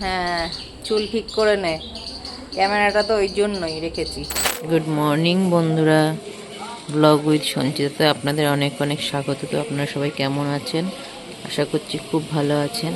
হ্যাঁ, চুল ঠিক করে নে। ক্যামেরাটা তো ওই জন্যই রেখেছি। গুড মর্নিং বন্ধুরা, ব্লগ উইথ সঞ্চিতাতে আপনাদের অনেক অনেক স্বাগত। তো আপনারা সবাই কেমন আছেন? আশা করছি খুব ভালো আছেন।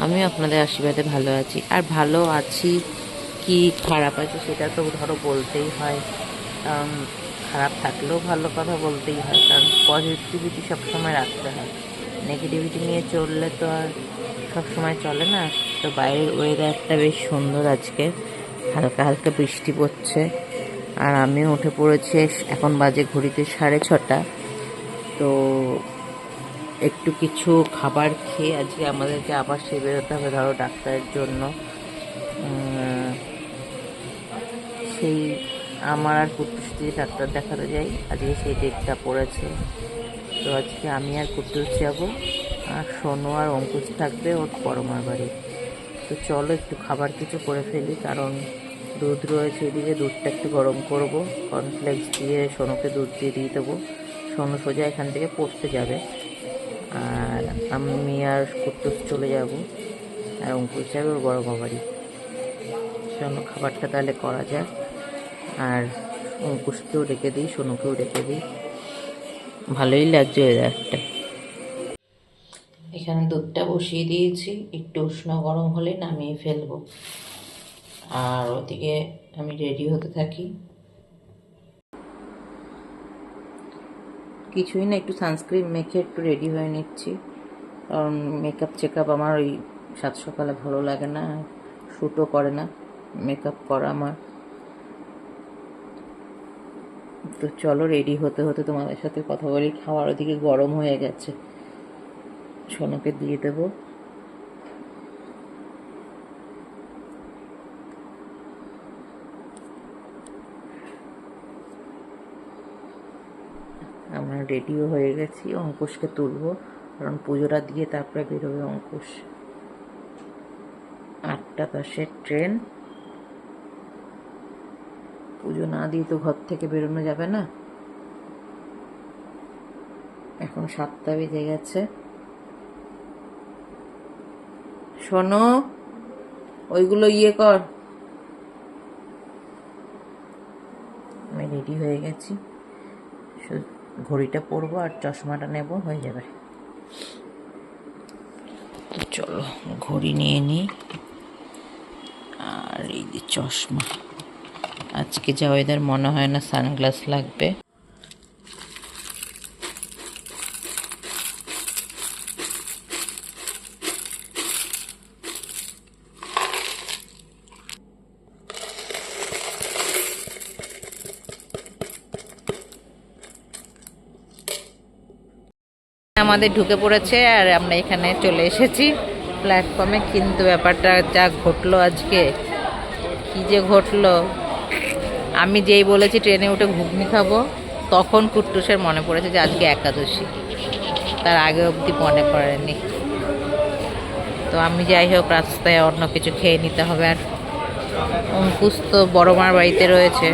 আমি আপনাদের আশীর্বাদে ভালো আছি। আর ভালো আছি কি খারাপ আছে সেটা তো ধরো বলতেই হয়, কারণ খারাপ থাকলেও ভালো কথা বলতেই হয়, কারণ পজিটিভিটি সবসময় রাখতে হয়। নেগেটিভিটি নিয়ে চললে তো আর সবসময় চলে না। তো বাইরের ওয়েদারটা বেশ সুন্দর আজকে, হালকা হালকা বৃষ্টি পড়ছে। আর আমিও উঠে পড়েছি, এখন বাজে ঘড়িতে 6:30। তো একটু কিছু খাবার খেয়ে আজকে আমাদেরকে আবার সে বেরোতে হবে, ধরো ডাক্তারের জন্য। সেই আমার আর কুট্টুস দিয়ে ডাক্তার দেখাতে যাই, আজকে সেই ডেটটা পড়েছে। তো আজকে আমি আর কুট্টুস যাব, আর সোনু আর অঙ্কুশ থাকবে ওর বড়মার বাড়ি। তো চলো একটু খাবার কিছু করে ফেলি, কারণ দুধ রয়েছে এদিকে, দুধটা একটু গরম করব, কর্নফ্লেক্স দিয়ে সোনুকে দুধ দিয়ে দেবো। সোনু সোজা এখান থেকে পড়তে যাবে, আর আমি আর কুট্টুস চলে যাব, আর অঙ্কুশ যাবে ওর বড়মা বাড়ি। চলো খাবারটা তাহলে করা যাক, আর অঙ্কুশকেও ডেকে দিই, সোনুকেও ডেকে দিই। ভালোই লাগছে ওয়েদারটা। এখানে দুধটা বসিয়ে দিয়েছি, একটু উষ্ণ গরম হলে নামিয়ে ফেলবো। আর ওদিকে আমি রেডি হতে থাকি। কিছুই না, একটু সানস্ক্রিন মেখে একটু রেডি হয়ে নিচ্ছি, কারণ মেকআপ আমার ওই সাত সকালে ভালো লাগে না, শ্যুটও করে না মেকআপ করা আমার। তো চলো রেডি হতে হতে তোমাদের সাথে কথা বলি। খাওয়ার ওদিকে গরম হয়ে গেছে, সোনুকে দিয়ে দেবো। আমরা রেডিও হয়ে গেছি, অঙ্কুশকে তুলবো, কারণ পুজোটা দিয়ে তারপরে বেরোবে অঙ্কুশ। 8:10 ট্রেন। পুজো না দিয়ে তো ঘর থেকে বেরোনো যাবে না। এখন 7টা বেজে গেছে। শোনো, ওইগুলো কর। আমি রেডি হয়ে গেছি, ঘড়িটা পরবো আর চশমাটা নেব, হয়ে যাবে। চলো ঘড়ি নিয়ে নিই, আর এই যে চশমা। আজকে যা ওয়েদার, মনে হয় না সানগ্লাস লাগবে। আমাদের ঢুকে পড়েছে, আর আমরা এখানে চলে এসেছি প্ল্যাটফর্মে। কিন্তু ব্যাপারটা যা ঘটলো আজকে, কি যে ঘটলো, আমি যেই বলেছি ট্রেনে উঠে ঘুগনি খাবো, তখন কুট্টুসের মনে পড়েছে যে আজকে একাদশী। তার আগে অবধি মনে পড়েনি। তো আমি যাই হোক, রাস্তায় অন্য কিছু খেয়ে নিতে হবে। আর অঙ্কুশ তো বড়মার বাড়িতে রয়েছে,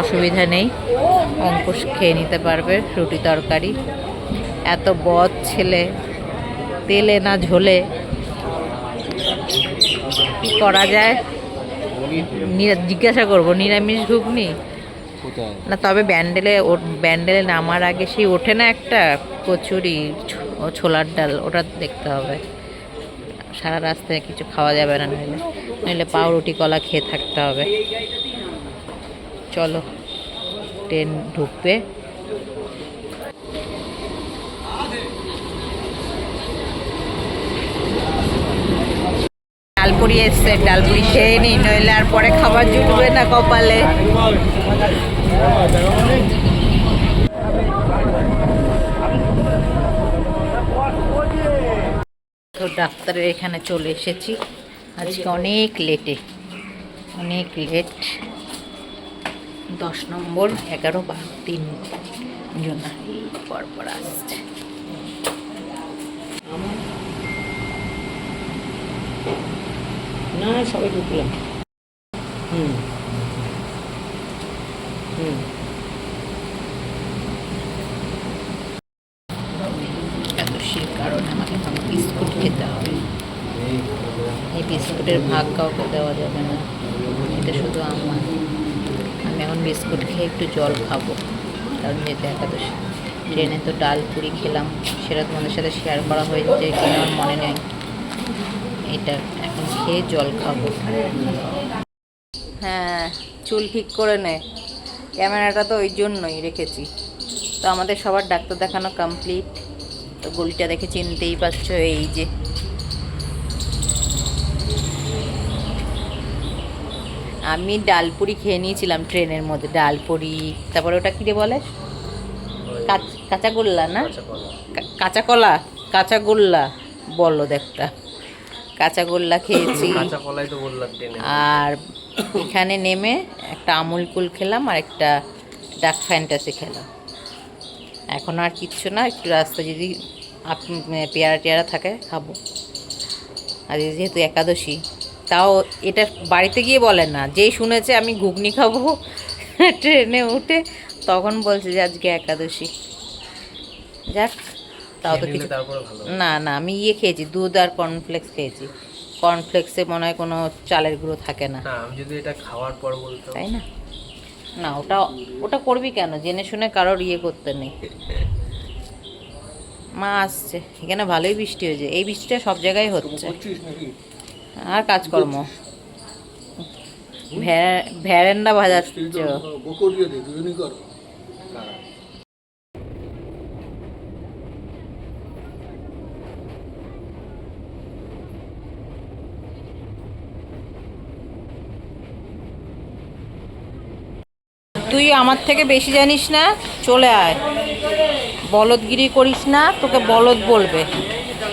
অসুবিধা নেই, অঙ্কুশ খেয়ে নিতে পারবে রুটি তরকারি। এত বদ ছেলে, তেলে না ঝোলে, কি করা যায়? জিজ্ঞাসা করবো নিরামিষ ঘুগনি না, তবে ব্যান্ডেলে নামার আগে সেই ওঠে না একটা কচুরি, ছোলার ডাল, ওটা দেখতে হবে। সারা রাস্তায় কিছু খাওয়া যাবে না, নইলে পাউরুটি কলা খেয়ে থাকতে হবে। চলো, ট্রেন ঢুকবে। ডালপুরি এসছে, ডালপুরি খেয়ে নি, নইলে আর পরে খাবার জুটবে না কপালে। তো ডাক্তারের এখানে চলে এসেছি আজকে, অনেক লেট। 10 নম্বর, 11, 12, 3 জন পরপর আসছে। না সবাই ঢুকলাম। একাদশীর কারণে আমাকে বিস্কুট খেতে হবে। এই বিস্কুটের ভাগ কাউকে দেওয়া যাবে না, এটা শুধু আমার। আমি এখন বিস্কুট খেয়ে একটু জল খাবো, কারণ যেহেতু একাদশী। ট্রেনে তো ডাল পুরি খেলাম, সেটা তোমাদের সাথে শেয়ার করা হয়েছে কিনা আমার মনে নেই। এটা এখন খেয়ে জল খাবো। হ্যাঁ, চুল ঠিক করে নে, ক্যামেরাটা তো ওই জন্যই রেখেছি। তো আমাদের সবার ডাক্তার দেখানো কমপ্লিট। তো গলিটা দেখে চিনতেই পারছো, এই যে আমি ডালপুরি খেয়ে নিয়েছিলাম ট্রেনের মধ্যে। ডালপুরি, তারপরে ওটা কী রে বলে, কাঁচাগোল্লা না, কাঁচা কলা, কাঁচাগোল্লা বলো একটা, কাঁচাগোল্লা খেয়েছি। আর এখানে নেমে একটা আমুল কুল খেলাম আর একটা ডার্ক ফ্যান্টাসি খেলাম। এখন আর কিচ্ছু না, একটু রাস্তা যদি পেয়ারা টেয়ারা থাকে খাবো। আর যেহেতু একাদশী, তাও এটা বাড়িতে গিয়ে বলে না, যেই শুনেছে আমি ঘুগনি খাবো ট্রেনে উঠে, তখন বলছে যে আজকে একাদশী। যাক, তাও তো কিছু না। না, আমি ইয়ে খেয়েছি, দুধ আর কর্নফ্লেক্স খেয়েছি। কর্নফ্লেক্সে মনে হয় কোনো চালের গুঁড়ো থাকে না। আমি যদি এটা খাওয়ার পর বলতাম, তাই না? না, ওটা ওটা করবি কেন, জেনে শুনে কারোর ইয়ে করতে নেই। মা আসছে, এখানে ভালোই বৃষ্টি হয়েছে, এই বৃষ্টিটা সব জায়গায় হচ্ছে। আর কাজকর্ম, ভ্যারেন্ডা ভাজাচ্ছ। তুই আমার থেকে বেশি জানিস না, চলে আয়, বলদগিরি করিস না, তোকে বলদ বলবে।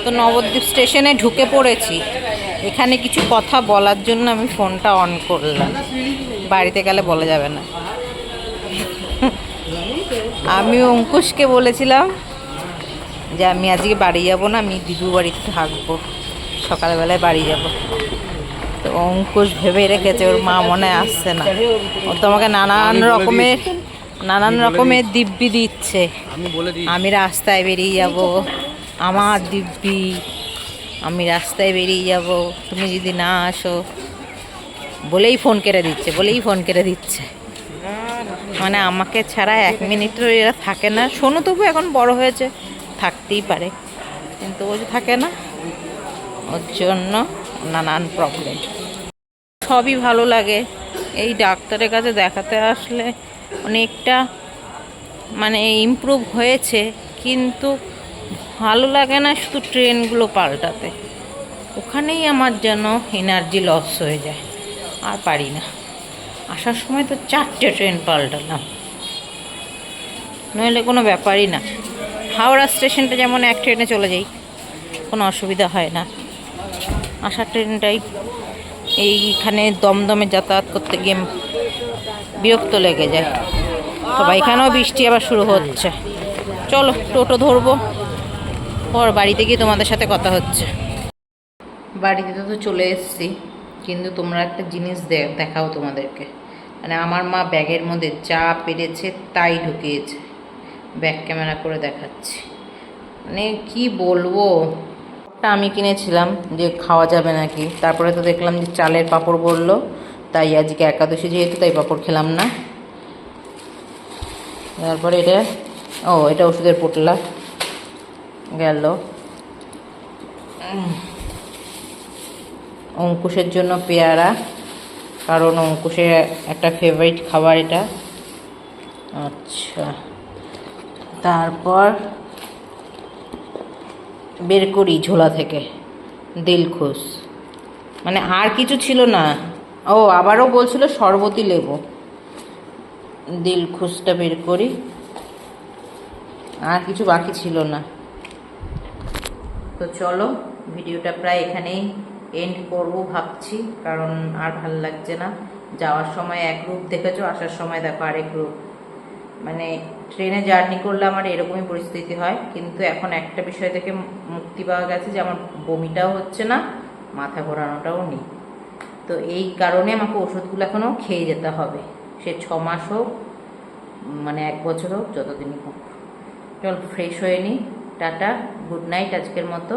তো নবদ্বীপ স্টেশনে ঢুকে পড়েছি, এখানে কিছু কথা বলার জন্য আমি ফোনটা অন করলাম, বাড়িতে গেলে বলা যাবে না। আমি অঙ্কুশকে বলেছিলাম যে আমি আজকে বাড়ি যাব না, আমি দিদু বাড়িতে থাকবো, সকালবেলায় বাড়ি যাব। তো অঙ্কুশ ভেবে রেখেছে ওর মা মনে আসছে না, ও তোমাকে নানান রকমের দিব্যি দিচ্ছে। আমি রাস্তায় বেরিয়ে যাব, আমার দিব্যি, আমি রাস্তায় বেরিয়ে যাব, তুমি যদি না আসো, বলেই ফোন কেটে দিচ্ছে। মানে আমাকে ছাড়া এক মিনিটও এরা থাকে না। শোনো, তবু এখন বড় হয়েছে, থাকতেই পারে, কিন্তু ও যে থাকে না, ওর জন্য নানান প্রবলেম। সবই ভালো লাগে, এই ডাক্তারের কাছে দেখাতে আসলে অনেকটা মানে ইমপ্রুভ হয়েছে, কিন্তু ভালো লাগে না শুধু ট্রেনগুলো পাল্টাতে, ওখানেই আমার যেন এনার্জি লস হয়ে যায়, আর পারি না। আসার সময় তো 4টে ট্রেন পাল্টালাম, নইলে কোনো ব্যাপারই না। হাওড়া স্টেশনটা যেমন এক ট্রেনে চলে যাই, কোনো অসুবিধা হয় না। আসার ট্রেনটাই এইখানে দমদমে যাতায়াত করতে গিয়ে বিরক্ত লেগে যায়। তো এখানেও বৃষ্টি আবার শুরু হচ্ছে। চলো টোটো ধরবো, পর বাড়িতে গিয়ে তোমাদের সাথে কথা হচ্ছে। বাড়িতে তো চলে এসেছি, কিন্তু তোমরা একটা জিনিস দেখাও তোমাদেরকে। মানে আমার মা ব্যাগের মধ্যে যা পেরেছে তাই ঢুকিয়েছে, ব্যাক ক্যামেরা করে দেখাচ্ছি। মানে কি বলবো, আমি কিনেছিলাম যে খাওয়া যাবে নাকি, তারপরে তো দেখলাম যে চালের পাঁপড় বললো, তাই আজকে একাদশী যেহেতু তাই পাঁপড় খেলাম না। তারপরে এটা ওষুধের পোটলা গেল। অঙ্কুশের জন্য পেয়ারা, কারণ অঙ্কুশের একটা ফেভারিট খাবার এটা। আচ্ছা, তারপর বের করি ঝোলা থেকে দিলখুশ, মানে আর কিছু ছিল না। ও আবারও বলছিল শরবতি লেবু, দিলখুশটা বের করি, আর কিছু বাকি ছিল না। তো চলো ভিডিওটা প্রায় এখানেই এন্ড করব ভাবছি, কারণ আর ভাল লাগছে না। যাওয়ার সময় এক রূপ দেখেছো, আসার সময় দেখো আরেক রূপ। মানে ট্রেনে জার্নি করলে আমার এরকমই পরিস্থিতি হয়, কিন্তু এখন একটা বিষয় থেকে মুক্তি পাওয়া গেছে যে আমার বমিটাও হচ্ছে না, মাথা ঘোরানোটাও নেই। তো এই কারণে আমাকে ওষুধগুলো এখনও খেয়ে যেতে হবে, সে 6 মাস হোক, মানে 1 বছর হোক, যতদিনই হোক। চল ফ্রেশ হয়ে নিই, টাটা, গুড নাইট আজকের মতো।